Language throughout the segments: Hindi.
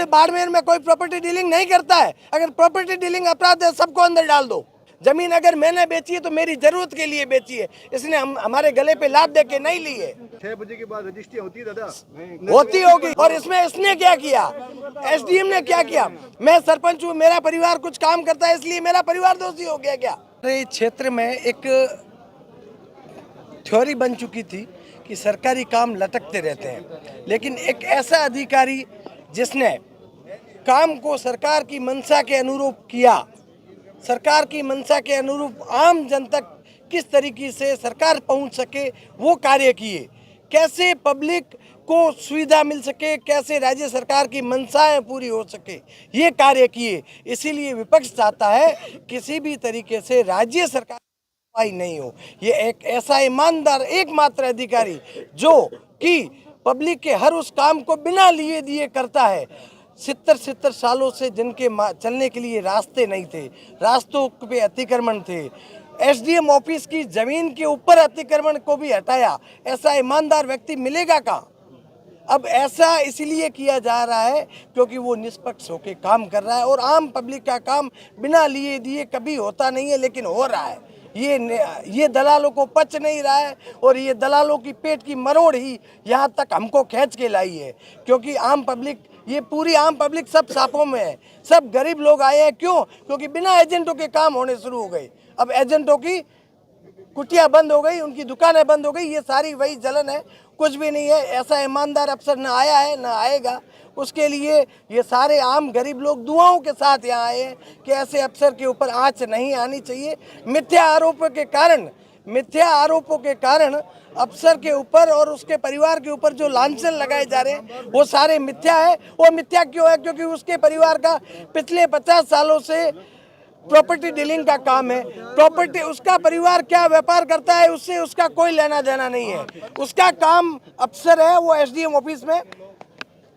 पूरे बाड़मेर में कोई प्रॉपर्टी डीलिंग नहीं करता है। अगर प्रॉपर्टी डीलिंग अपराध है, सबको अंदर डाल दो। जमीन अगर मैंने बेची है तो मेरी जरूरत के लिए बेची है, इसने हमारे गले पे लात दे के नहीं ली है। 6 बजे के बाद रजिस्ट्री होती है दादा? होती होगी। और इसमें इसने क्या किया, एसडीएम ने क्या किया? मैं सरपंच हूँ, मेरा परिवार कुछ काम करता है, इसलिए मेरा परिवार दोषी हो गया क्या? इस क्षेत्र में एक थ्योरी बन चुकी थी कि सरकारी काम लटकते रहते हैं, लेकिन एक ऐसा अधिकारी जिसने काम को सरकार की मंशा के अनुरूप किया, सरकार की मंशा के अनुरूप आम जन तक किस तरीके से सरकार पहुंच सके वो कार्य किए, कैसे पब्लिक को सुविधा मिल सके, कैसे राज्य सरकार की मंशाएं पूरी हो सके, ये कार्य किए। इसीलिए विपक्ष चाहता है किसी भी तरीके से राज्य सरकार नहीं हो। ये एक ऐसा ईमानदार एकमात्र अधिकारी जो कि पब्लिक के हर उस काम को बिना लिए दिए करता है। 70 सालों से जिनके चलने के लिए रास्ते नहीं थे, रास्तों पे अतिक्रमण थे, एसडीएम ऑफिस की जमीन के ऊपर अतिक्रमण को भी हटाया, ऐसा ईमानदार व्यक्ति मिलेगा कहाँ? अब ऐसा इसलिए किया जा रहा है क्योंकि वो निष्पक्ष होकर काम कर रहा है और आम पब्लिक का काम बिना लिए दिए कभी होता नहीं है, लेकिन हो रहा है। ये दलालों को पच नहीं रहा है और ये दलालों की पेट की मरोड़ ही यहाँ तक हमको खींच के लाई है, क्योंकि आम पब्लिक, ये पूरी आम पब्लिक सब सापों में है, सब गरीब लोग आए हैं। क्यों? क्योंकि बिना एजेंटों के काम होने शुरू हो गए। अब एजेंटों की कुटिया बंद हो गई, उनकी दुकानें बंद हो गई, ये सारी वही जलन है, कुछ भी नहीं है। ऐसा ईमानदार अफसर न आया है न आएगा। उसके लिए ये सारे आम गरीब लोग दुआओं के साथ यहाँ आए हैं कि ऐसे अफसर के ऊपर आंच नहीं आनी चाहिए। मिथ्या आरोपों के कारण अफसर के ऊपर और उसके परिवार के ऊपर जो लांछन लगाए जा रहे हैं वो सारे मिथ्या है। वो मिथ्या क्यों है? क्योंकि उसके परिवार का पिछले 50 सालों से प्रॉपर्टी डीलिंग का काम है। प्रॉपर्टी, उसका परिवार क्या व्यापार करता है उससे उसका कोई लेना देना नहीं है। उसका काम अफसर है, वो एसडीएम ऑफिस में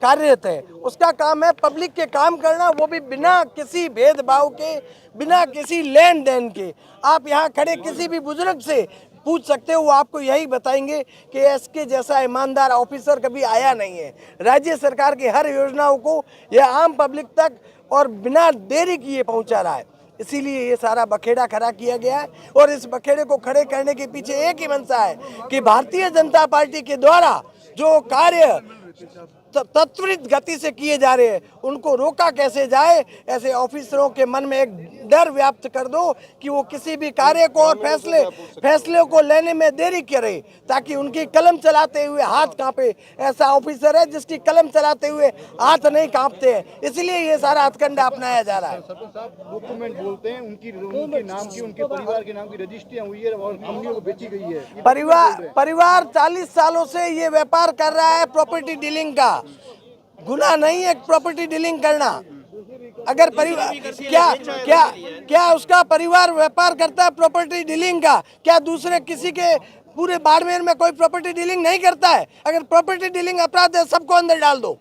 कार्यरत है, उसका काम है पब्लिक के काम करना, वो भी बिना किसी भेदभाव के, बिना किसी लेन देन के। आप यहाँ खड़े किसी भी बुजुर्ग से पूछ सकते हो, वो आपको यही बताएंगे कि इसके जैसा ईमानदार ऑफिसर कभी आया नहीं है। राज्य सरकार की हर योजनाओं को यह आम पब्लिक तक और बिना देरी किए पहुंचा रहा है। इसीलिए ये सारा बखेड़ा खड़ा किया गया है और इस बखेड़े को खड़े करने के पीछे एक ही मंशा है कि भारतीय जनता पार्टी के द्वारा जो कार्य त्वरित गति से किए जा रहे हैं उनको रोका कैसे जाए। ऐसे ऑफिसरों के मन में एक डर व्याप्त कर दो कि वो किसी भी कार्य को और फैसले को लेने में देरी करे, ताकि उनकी कलम चलाते हुए हाथ कांपे। ऐसा ऑफिसर है जिसकी कलम चलाते हुए हाथ नहीं कांपते हैं, इसलिए ये सारा हथकंडा अपनाया जा रहा है। डॉक्यूमेंट बोलते हैं उनके नाम की, उनके परिवार के नाम की रजिस्ट्रियां हुई है और कंपनियों को बेची गई है। परिवार 40 सालों से ये व्यापार कर रहा है प्रॉपर्टी डीलिंग का। गुनाह नहीं है प्रॉपर्टी डीलिंग करना। अगर परिवार क्या उसका परिवार व्यापार करता है प्रॉपर्टी डीलिंग का? क्या दूसरे किसी के पूरे बाड़मेर में कोई प्रॉपर्टी डीलिंग नहीं करता है? अगर प्रॉपर्टी डीलिंग अपराध है, सबको अंदर डाल दो।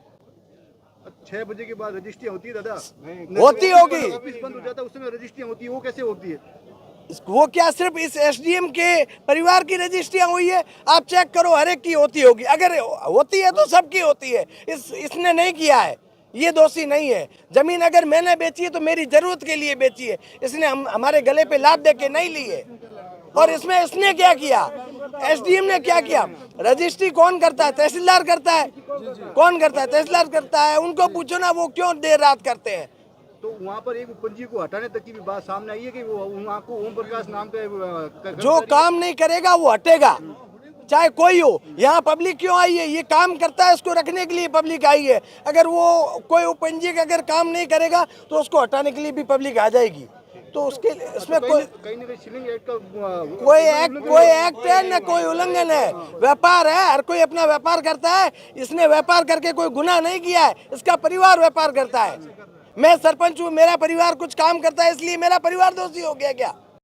6 बजे के बाद रजिस्ट्री होती है दादा? होती होगी। ऑफिस बंद हो जाता है उस समय रजिस्ट्री होती है, वो कैसे होती है? वो क्या सिर्फ इस एसडीएम के परिवार की रजिस्ट्रियां हुई है? आप चेक करो, हर एक की होती होगी। अगर होती है तो सबकी होती है। इसने नहीं किया है, ये दोषी नहीं है। जमीन अगर मैंने बेची है तो मेरी जरूरत के लिए बेची है, इसने हमारे गले पे लात दे के नहीं ली है। और इसमें इसने क्या किया, एसडीएम ने क्या किया? रजिस्ट्री कौन करता है? तहसीलदार करता है। कौन करता है? तहसीलदार करता है। उनको पूछो ना वो क्यों देर रात करते हैं। तो वहाँ पर एक उपपंजी को हटाने तक की भी बात सामने आई है कि वो वहाँ को ओम प्रकाश नाम का जो काम नहीं करेगा वो हटेगा, चाहे कोई हो। यहाँ पब्लिक क्यों आई है? ये काम करता है, उसको रखने के लिए पब्लिक आई है। अगर वो कोई उपपंजी अगर काम नहीं करेगा तो उसको हटाने के लिए भी पब्लिक आ जाएगी। तो उसके इसमें कोई एक्ट है न कोई उल्लंघन है। व्यापार है, हर कोई अपना व्यापार करता है। इसने व्यापार करके कोई गुनाह नहीं किया है, इसका परिवार व्यापार करता है। मैं सरपंच हूँ, मेरा परिवार कुछ काम करता है, इसलिए मेरा परिवार दोषी हो गया क्या?